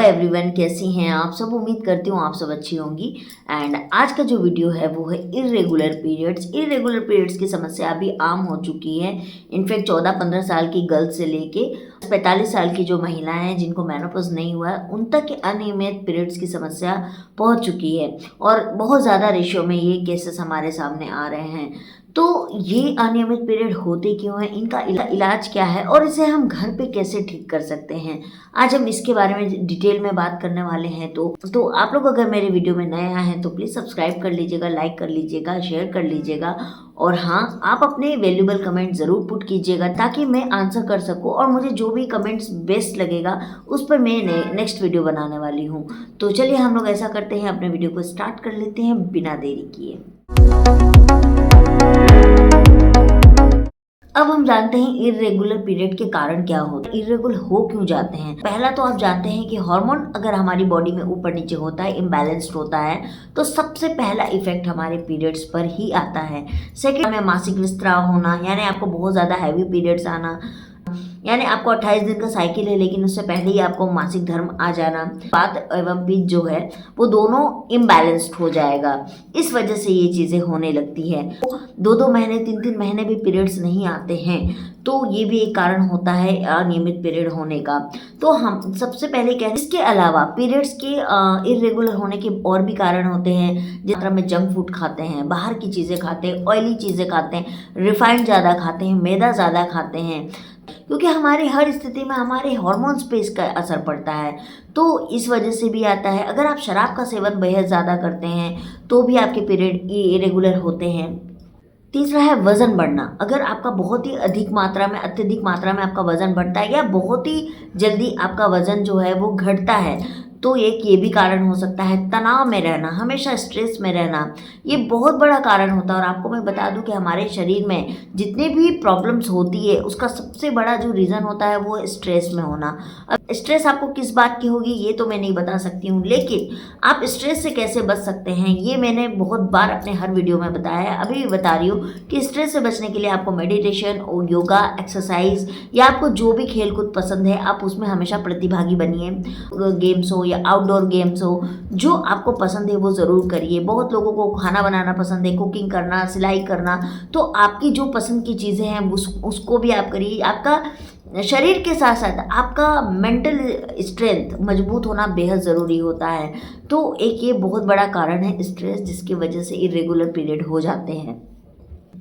Everyone, कैसी हैं आप सब। उम्मीद करती हूँ आप सब अच्छी होंगी। एंड आज का जो वीडियो है वो है इरेगुलर पीरियड्स की समस्या अभी आम हो चुकी है। इनफैक्ट 14-15 साल की गर्ल्स से लेके 45 साल की जो महिलाएं हैं जिनको मेनोपॉज नहीं हुआ है उन तक अनियमित पीरियड्स की समस्या पहुंच चुकी है और बहुत ज़्यादा रेशियो में ये केसेस हमारे सामने आ रहे हैं। तो ये अनियमित पीरियड होते क्यों हैं, इनका इलाज क्या है और इसे हम घर पे कैसे ठीक कर सकते हैं, आज हम इसके बारे में डिटेल में बात करने वाले हैं। तो आप लोग अगर मेरे वीडियो में नए आए हैं तो प्लीज़ सब्सक्राइब कर लीजिएगा, लाइक कर लीजिएगा, शेयर कर लीजिएगा और हाँ, आप अपने वैल्यूबल कमेंट ज़रूर पुट कीजिएगा ताकि मैं आंसर कर सकूँ और मुझे जो भी कमेंट्स बेस्ट लगेगा उस पर मैं नेक्स्ट वीडियो बनाने वाली हूँ। तो चलिए हम लोग ऐसा करते हैं, अपने वीडियो को स्टार्ट कर लेते हैं बिना देरी किए। अब हम जानते हैं इरेगुलर पीरियड के कारण क्या होते हैं, इरेगुलर हो क्यों जाते हैं। पहला तो आप जानते हैं कि हार्मोन अगर हमारी बॉडी में ऊपर नीचे होता है, इम्बैलेंस्ड होता है, तो सबसे पहला इफेक्ट हमारे पीरियड्स पर ही आता है। सेकंड में मासिक स्राव होना, यानी आपको बहुत ज़्यादा हैवी पीरियड्स आना, यानी आपको 28 दिन का साइकिल है लेकिन उससे पहले ही आपको मासिक धर्म आ जाना। वात एवं पित्त जो है वो दोनों इम्बैलेंस्ड हो जाएगा, इस वजह से ये चीज़ें होने लगती है। 2-2 महीने 3-3 महीने भी पीरियड्स नहीं आते हैं तो ये भी एक कारण होता है अनियमित पीरियड होने का। तो हम सबसे पहले कहें, इसके अलावा पीरियड्स के इरेगुलर होने के और भी कारण होते हैं। जिस तरह में जंक फूड खाते हैं, बाहर की चीज़ें खाते हैं, ऑयली चीज़ें खाते हैं, रिफाइंड ज़्यादा खाते हैं, मैदा ज़्यादा खाते हैं, क्योंकि हमारे हर स्थिति में हमारे हार्मोन्स पे इसका असर पड़ता है तो इस वजह से भी आता है। अगर आप शराब का सेवन बेहद ज़्यादा करते हैं तो भी आपके पीरियड इरेगुलर होते हैं। तीसरा है वज़न बढ़ना। अगर आपका बहुत ही अत्यधिक मात्रा में आपका वज़न बढ़ता है या बहुत ही जल्दी आपका वज़न जो है वो घटता है तो एक ये भी कारण हो सकता है। तनाव में रहना, हमेशा स्ट्रेस में रहना, ये बहुत बड़ा कारण होता है। और आपको मैं बता दूं कि हमारे शरीर में जितने भी प्रॉब्लम्स होती है उसका सबसे बड़ा जो रीज़न होता है वो स्ट्रेस में होना। अब स्ट्रेस आपको किस बात की होगी ये तो मैं नहीं बता सकती हूँ, लेकिन आप स्ट्रेस से कैसे बच सकते हैं ये मैंने बहुत बार अपने हर वीडियो में बताया है। अभी भी बता रही हूँ कि स्ट्रेस से बचने के लिए आपको मेडिटेशन और योगा, एक्सरसाइज या आपको जो भी खेलकूद पसंद है आप उसमें हमेशा प्रतिभागी बनिए। गेम्स हो या आउटडोर गेम्स हो, जो आपको पसंद है वो ज़रूर करिए। बहुत लोगों को खाना बनाना पसंद है, कुकिंग करना, सिलाई करना, तो आपकी जो पसंद की चीज़ें हैं उसको भी आप करिए। आपका शरीर के साथ साथ आपका मेंटल स्ट्रेंथ मजबूत होना बेहद ज़रूरी होता है। तो एक ये बहुत बड़ा कारण है स्ट्रेस, जिसकी वजह से इरेगुलर पीरियड हो जाते हैं।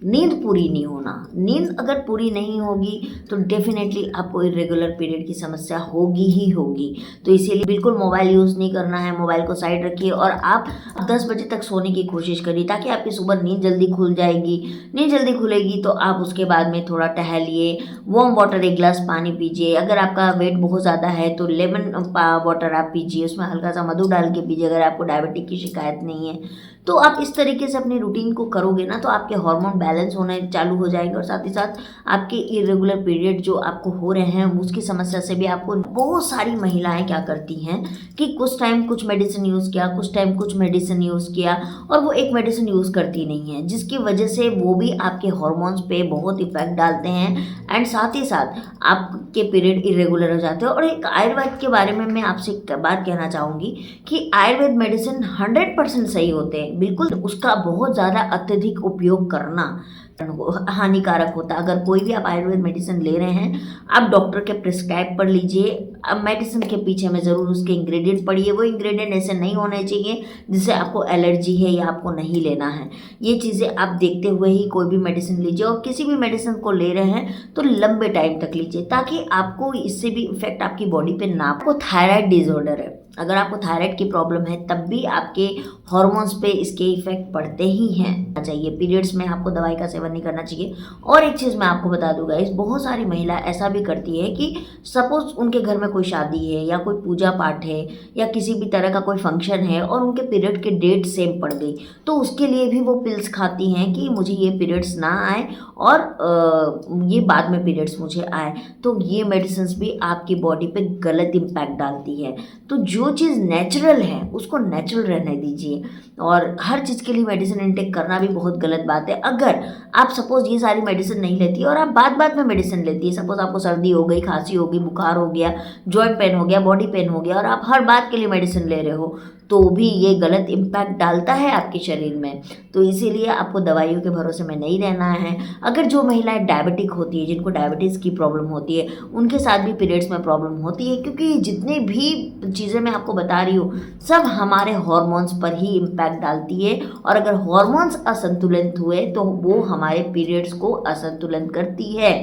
नींद पूरी नहीं होना, नींद अगर पूरी नहीं होगी तो डेफिनेटली आपको इरेगुलर पीरियड की समस्या होगी ही होगी। तो इसीलिए बिल्कुल मोबाइल यूज़ नहीं करना है, मोबाइल को साइड रखिए और आप 10 बजे तक सोने की कोशिश करिए ताकि आपकी सुबह नींद जल्दी खुल जाएगी। नींद जल्दी खुलेगी तो आप उसके बाद में थोड़ा टहलिए, वार्म वाटर 1 गिलास पानी पीजिए। अगर आपका वेट बहुत ज़्यादा है तो लेमन वाटर आप पीजिए, उसमें हल्का सा मधु डाल के पीजिए। अगर आपको डायबिटिक की शिकायत नहीं है तो आप इस तरीके से अपनी रूटीन को करोगे ना तो आपके हार्मोन बैलेंस होने चालू हो जाएंगे और साथ ही साथ आपके इरेगुलर पीरियड जो आपको हो रहे हैं उसकी समस्या से भी आपको। बहुत सारी महिलाएं क्या करती हैं कि कुछ टाइम कुछ मेडिसिन यूज़ किया, कुछ टाइम कुछ मेडिसिन यूज़ किया और वो एक मेडिसिन यूज़ करती नहीं है, जिसकी वजह से वो भी आपके हार्मोन्स पे बहुत इफेक्ट डालते हैं एंड साथ ही साथ आपके पीरियड इरेगुलर हो जाते हैं। और एक आयुर्वेद के बारे में मैं आपसे एक बात कहना चाहूँगी कि आयुर्वेद मेडिसिन 100% सही होते हैं, बिल्कुल उसका बहुत ज़्यादा अत्यधिक उपयोग करना हानिकारक होता है। अगर कोई भी आप आयुर्वेद मेडिसिन ले रहे हैं आप डॉक्टर के प्रिस्क्राइब पर लीजिए। अब मेडिसिन के पीछे में ज़रूर उसके इंग्रेडिएंट पढ़िए, वो इंग्रेडिएंट ऐसे नहीं होने चाहिए जिससे आपको एलर्जी है या आपको नहीं लेना है। ये चीज़ें आप देखते हुए ही कोई भी मेडिसिन लीजिए और किसी भी मेडिसिन को ले रहे हैं तो लंबे टाइम तक लीजिए ताकि आपको इससे भी इफेक्ट आपकी बॉडी पे ना। आपको थायराइड डिसऑर्डर है, अगर आपको थायराइड की प्रॉब्लम है तब भी आपके हार्मोन्स पे इसके इफेक्ट पड़ते ही हैं। चाहिए पीरियड्स में आपको दवाई का सेवन नहीं करना चाहिए। और एक चीज़ मैं आपको बता दूंगा, इस बहुत सारी महिला ऐसा भी करती है कि सपोज उनके घर में कोई शादी है या कोई पूजा पाठ है या किसी भी तरह का कोई फंक्शन है और उनके पीरियड के डेट सेम पड़ गई तो उसके लिए भी वो पिल्स खाती हैं कि मुझे ये पीरियड्स ना आए और ये बाद में पीरियड्स मुझे आए। तो ये मेडिसिन भी आपकी बॉडी पे गलत इम्पैक्ट डालती है। तो जो जो चीज़ नेचुरल है उसको नेचुरल रहने दीजिए, और हर चीज़ के लिए मेडिसिन इनटेक करना भी बहुत गलत बात है। अगर आप सपोज़ ये सारी मेडिसिन नहीं लेती और आप बात में मेडिसिन लेती है, सपोज़ आपको सर्दी हो गई, खांसी हो गई, बुखार हो गया, जॉइंट पेन हो गया, बॉडी पेन हो गया, और आप हर बात के लिए मेडिसिन ले रहे हो, तो भी ये गलत इम्पैक्ट डालता है आपके शरीर में। तो इसीलिए आपको दवाइयों के भरोसे में नहीं रहना है। अगर जो महिलाएं डायबिटिक होती है, जिनको डायबिटीज़ की प्रॉब्लम होती है, उनके साथ भी पीरियड्स में प्रॉब्लम होती है, क्योंकि जितनी भी चीज़ें मैं आपको बता रही हूँ सब हमारे हॉर्मोन्स पर ही इम्पैक्ट डालती है, और अगर हॉर्मोन्स असंतुलित हुए तो वो हमारे पीरियड्स को असंतुलित करती है।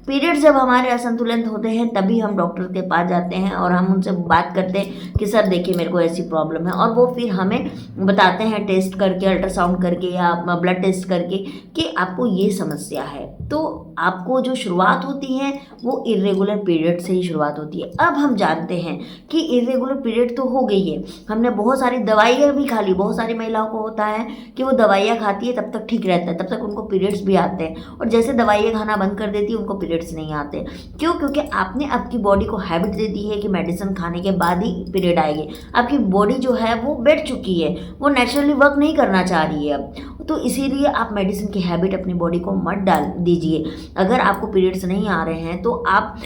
पीरियड जब हमारे असंतुलित होते हैं तभी हम डॉक्टर के पास जाते हैं और हम उनसे बात करते हैं कि सर देखिए मेरे को ऐसी प्रॉब्लम है, और वो फिर हमें बताते हैं टेस्ट करके, अल्ट्रासाउंड करके या ब्लड टेस्ट करके कि आपको ये समस्या है। तो आपको जो शुरुआत होती है वो इरेगुलर पीरियड से ही शुरुआत होती है। अब हम जानते हैं कि इरेगुलर पीरियड तो हो गई है, हमने बहुत सारी दवाइयाँ भी खा ली। बहुत सारी महिलाओं को होता है कि वो दवाइयाँ खाती है तब तक ठीक रहता है, तब तक उनको पीरियड्स भी आते हैं, और जैसे दवाइयाँ खाना बंद कर देती है उनको पीरियड्स नहीं आते। क्यों? क्योंकि आपने आपकी बॉडी को हैबिट दे दी है कि मेडिसिन खाने के बाद ही पीरियड आएगी। आपकी बॉडी जो है वो बैठ चुकी है, वो नेचुरली वर्क नहीं करना चाह रही है अब। तो इसीलिए आप मेडिसिन की हैबिट अपनी बॉडी को मत डाल दीजिए। अगर आपको पीरियड्स नहीं आ रहे हैं तो आप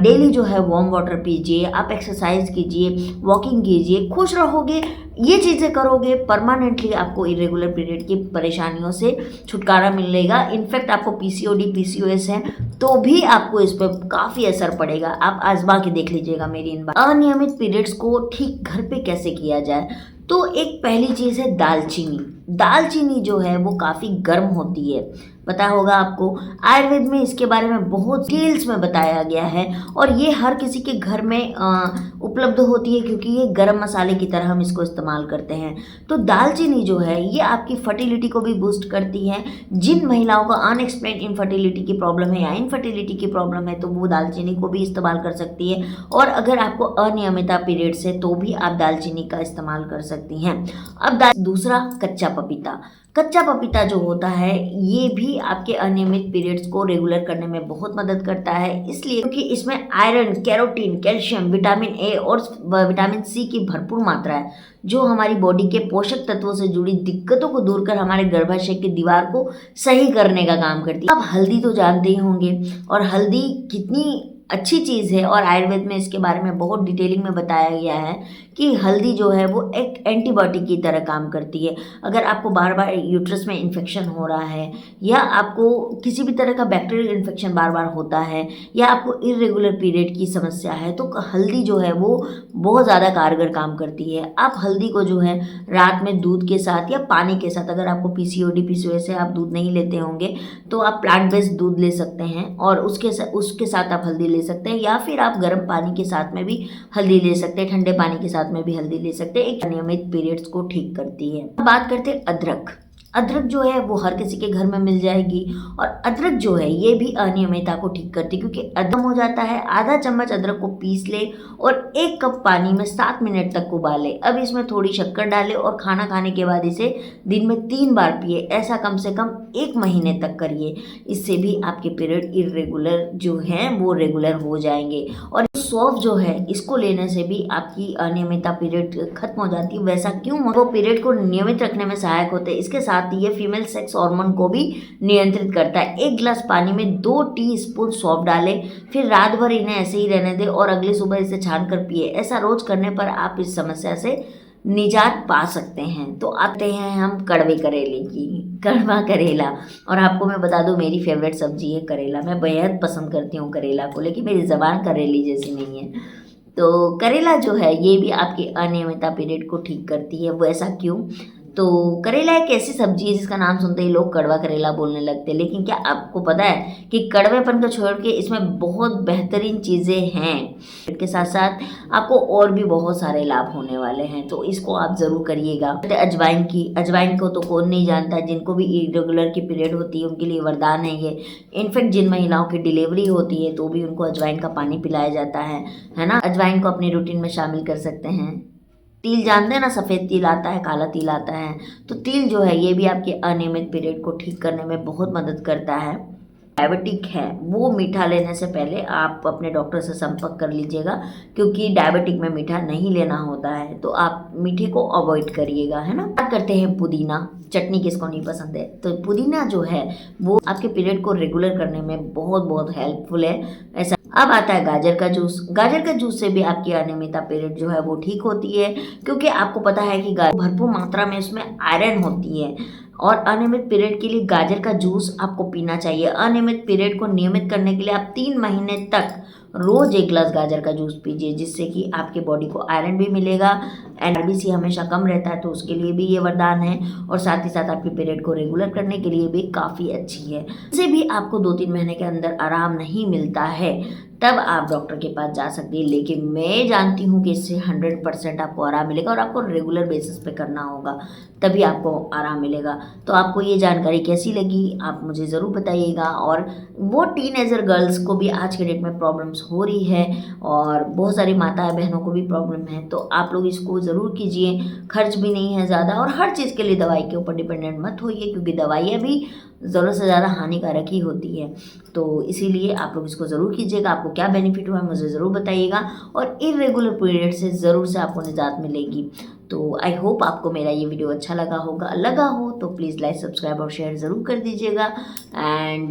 डेली जो है वार्म वाटर पीजिए, आप एक्सरसाइज कीजिए, वॉकिंग कीजिए, खुश रहोगे। ये चीज़ें करोगे परमानेंटली आपको इरेगुलर पीरियड की परेशानियों से छुटकारा मिलेगा। इनफैक्ट आपको पीसीओडी पीसीओएस है तो भी आपको इस पर काफ़ी असर पड़ेगा। आप आजमा के देख लीजिएगा मेरी इन बात। अनियमित पीरियड्स को ठीक घर पे कैसे किया जाए, तो एक पहली चीज़ है दालचीनी। दालचीनी जो है वो काफ़ी गर्म होती है, पता होगा आपको। आयुर्वेद में इसके बारे में बहुत डिटेल्स में बताया गया है, और ये हर किसी के घर में उपलब्ध होती है, क्योंकि ये गरम मसाले की तरह हम इसको इस्तेमाल करते हैं। तो दालचीनी जो है ये आपकी फर्टिलिटी को भी बूस्ट करती है। जिन महिलाओं को अनएक्सप्लेन इनफर्टिलिटी की प्रॉब्लम है या इनफर्टिलिटी की प्रॉब्लम है तो वो दालचीनी को भी इस्तेमाल कर सकती है, और अगर आपको अनियमितता पीरियड्स है तो भी आप दालचीनी का इस्तेमाल कर सकती हैं। अब दूसरा, कच्चा पपीता। कच्चा पपीता जो होता है ये भी आपके अनियमित पीरियड्स को रेगुलर करने में बहुत मदद करता है, इसलिए क्योंकि इसमें iron, carotene, calcium, vitamin A और विटामिन सी की भरपूर मात्रा है, जो हमारी बॉडी के पोषक तत्वों से जुड़ी दिक्कतों को दूर कर हमारे गर्भाशय की दीवार को सही करने का काम करती है। अब हल्दी तो जानते ही होंगे, और हल्दी कितनी अच्छी चीज़ है, और आयुर्वेद में इसके बारे में बहुत डिटेलिंग में बताया गया है कि हल्दी जो है वो एक एंटीबायोटिक की तरह काम करती है। अगर आपको बार बार यूट्रस में इन्फेक्शन हो रहा है, या आपको किसी भी तरह का बैक्टीरियल इन्फेक्शन बार बार होता है, या आपको इरेगुलर पीरियड की समस्या है, तो हल्दी जो है वो बहुत ज़्यादा कारगर काम करती है। आप हल्दी को जो है रात में दूध के साथ या पानी के साथ, अगर आपको पीसीओडी पीसीओएस से आप दूध नहीं लेते होंगे तो आप प्लांट बेस्ड दूध ले सकते हैं, और उसके साथ आप हल्दी ले सकते हैं, या फिर आप गर्म पानी के साथ में भी हल्दी ले सकते हैं, ठंडे पानी के साथ में भी हल्दी ले सकते हैं। एक नियमित पीरियड्स को ठीक करती है। बात करते हैं अदरक। अदरक जो है वो हर किसी के घर में मिल जाएगी, और अदरक जो है ये भी अनियमितता को ठीक करती है, क्योंकि अदरक हो जाता है। आधा चम्मच अदरक को पीस ले और 1 कप पानी में 7 मिनट तक उबाले। अब इसमें थोड़ी शक्कर डालें और खाना खाने के बाद इसे दिन में 3 बार पिए। ऐसा कम से कम 1 महीने तक करिए। इससे भी आपके पीरियड इरेगुलर जो हैं वो रेगुलर हो जाएंगे। और सौंफ जो है इसको लेने से भी आपकी अनियमितता पीरियड खत्म हो जाती है। वैसा क्यों? वो पीरियड को नियमित रखने में सहायक होते हैं। इसके साथ ये फीमेल सेक्स हार्मोन को भी नियंत्रित करता है। 1 गिलास पानी में 2 टीस्पून सौंफ डालें, फिर रात भर इन्हें ऐसे ही रहने दें और अगली सुबह इसे छान कर पिए। ऐसा रोज करने पर आप इस समस्या से निजात पा सकते हैं। तो आते हैं हम कड़वे करेले की। कड़वा करेला, और आपको मैं बता दूं मेरी फेवरेट सब्जी है करेला। मैं बेहद पसंद करती हूँ करेला को, लेकिन मेरी ज़बान करेली जैसी नहीं है। तो करेला जो है ये भी आपकी अनियमितता पीरियड को ठीक करती है। वो ऐसा क्यों? तो करेला एक ऐसी सब्जी है जिसका नाम सुनते ही लोग कड़वा करेला बोलने लगते हैं, लेकिन क्या आपको पता है कि कड़वेपन को छोड़ के इसमें बहुत बेहतरीन चीज़ें हैं। इसके साथ साथ आपको और भी बहुत सारे लाभ होने वाले हैं, तो इसको आप ज़रूर करिएगा। अजवाइन की, अजवाइन को तो कौन नहीं जानता। जिनको भी इरेगुलर की पीरियड होती है उनके लिए वरदान है ये। इनफैक्ट जिन महिलाओं की डिलीवरी होती है तो भी उनको अजवाइन का पानी पिलाया जाता है ना। अजवाइन को अपनी रूटीन में शामिल कर सकते हैं। तिल जानते हैं ना, सफ़ेद तिल आता है, काला तिल आता है। तो तिल जो है ये भी आपके अनियमित पीरियड को ठीक करने में बहुत मदद करता है। डायबिटिक है वो मीठा लेने से पहले आप अपने डॉक्टर से संपर्क कर लीजिएगा, क्योंकि डायबिटिक में मीठा नहीं लेना होता है, तो आप मीठे को अवॉइड करिएगा, है ना। बात करते हैं पुदीना। चटनी किसको नहीं पसंद है, तो पुदीना जो है वो आपके पीरियड को रेगुलर करने में बहुत बहुत हेल्पफुल है। ऐसा अब आता है गाजर का जूस। गाजर का जूस से भी आपकी अनियमितता पीरियड जो है वो ठीक होती है, क्योंकि आपको पता है कि भरपूर मात्रा में उसमें आयरन होती है, और अनियमित पीरियड के लिए गाजर का जूस आपको पीना चाहिए। अनियमित पीरियड को नियमित करने के लिए आप 3 महीने तक रोज 1 ग्लास गाजर का जूस पीजिए, जिससे कि आपके बॉडी को आयरन भी मिलेगा। आरबीसी हमेशा कम रहता है, तो उसके लिए भी ये वरदान है, और साथ ही साथ आपके पीरियड को रेगुलर करने के लिए भी काफ़ी अच्छी है। इससे भी आपको 2-3 महीने के अंदर आराम नहीं मिलता है, तब आप डॉक्टर के पास जा सकती है। लेकिन मैं जानती हूँ कि इससे 100% आपको आराम मिलेगा, और आपको रेगुलर बेसिस पे करना होगा, तभी आपको आराम मिलेगा। तो आपको ये जानकारी कैसी लगी आप मुझे ज़रूर बताइएगा। और वो टीनेजर गर्ल्स को भी आज के डेट में प्रॉब्लम्स हो रही है, और बहुत सारी माताएं बहनों को भी प्रॉब्लम है, तो आप लोग इसको ज़रूर कीजिए। खर्च भी नहीं है ज़्यादा, और हर चीज़ के लिए दवाई के ऊपर डिपेंडेंट मत होइए, क्योंकि दवाइयाँ भी ज़रूरत से ज़्यादा हानिकारक ही होती है। तो इसीलिए आप लोग इसको ज़रूर कीजिएगा। आपको क्या बेनिफिट हुआ है मुझे ज़रूर बताइएगा, और इरेगुलर पीरियड से ज़रूर से आपको निजात मिलेगी। तो आई होप आपको मेरा ये वीडियो अच्छा लगा हो तो प्लीज़ लाइक, सब्सक्राइब और शेयर ज़रूर कर दीजिएगा, एंड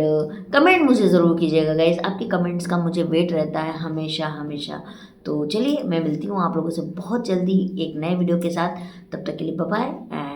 कमेंट मुझे ज़रूर कीजिएगा गाइस। आपके कमेंट्स का मुझे वेट रहता है हमेशा हमेशा। तो चलिए, मैं मिलती हूँ आप लोगों से बहुत जल्दी एक नए वीडियो के साथ। तब तक के लिए बाय बाय।